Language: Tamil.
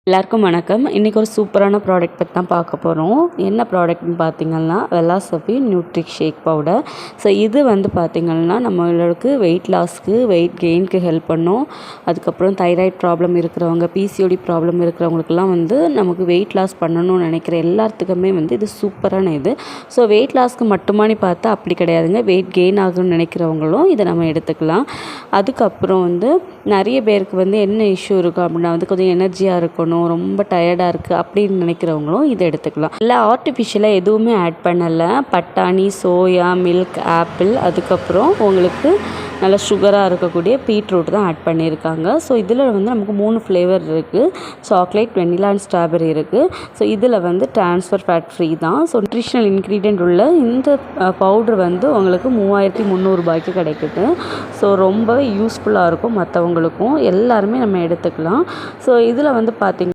எல்லாருக்கும் வணக்கம். இன்றைக்கி ஒரு சூப்பரான ப்ராடக்ட் பற்றி தான் பார்க்க போகிறோம். என்ன ப்ராடக்ட்னு பார்த்திங்கன்னா வெலாசபி நியூட்ரிக் ஷேக் பவுடர். ஸோ இது பார்த்திங்கன்னா நம்மளுக்கு வெயிட் லாஸ்க்கு வெயிட் கெயினுக்கு ஹெல்ப் பண்ணும். அதுக்கப்புறம் தைராய்டு ப்ராப்ளம் இருக்கிறவங்க, பிசிஓடி ப்ராப்ளம் இருக்கிறவங்களுக்குலாம் நமக்கு வெயிட் லாஸ் பண்ணணும்னு நினைக்கிற எல்லாத்துக்குமே இது சூப்பரான இது. ஸோ வெயிட் லாஸ்க்கு மட்டுமானு பார்த்தா அப்படி கிடையாதுங்க. வெயிட் கெயின் ஆகணும்னு நினைக்கிறவங்களும் இதை நம்ம எடுத்துக்கலாம். அதுக்கப்புறம் நிறைய பேருக்கு என்ன இஷ்யூ இருக்கும் அப்படின்னா கொஞ்சம் எனர்ஜியாக இருக்கணும், ரொம்ப டயர்டாக இருக்குது அப்படின்னு நினைக்கிறவங்களும் இதை எடுத்துக்கலாம். இல்லை ஆர்டிஃபிஷியலாக எதுவுமே ஆட் பண்ணலை. பட்டாணி, சோயா, மில்க், ஆப்பிள், அதுக்கப்புறம் உங்களுக்கு நல்ல சுகராக இருக்கக்கூடிய பீட்ரூட் தான் ஆட் பண்ணியிருக்காங்க. ஸோ இதில் நமக்கு 3 ஃப்ளேவர் இருக்குது. சாக்லேட், வெனிலா அண்ட் ஸ்ட்ராபெரி இருக்குது. ஸோ இதில் ட்ரான்ஸ்ஃபர் ஃபேட் ஃப்ரீ தான். ஸோ நியூட்ரிஷனல் இன்க்ரீடியன்ட் உள்ள இந்த பவுட்ரு உங்களுக்கு 3300 ரூபாய்க்கு கிடைக்குது. ஸோ ரொம்பவே யூஸ்ஃபுல்லாக இருக்கும் மற்றவங்களுக்கும். எல்லாருமே நம்ம எடுத்துக்கலாம். ஸோ இதில் பார்த்திங்கன்னா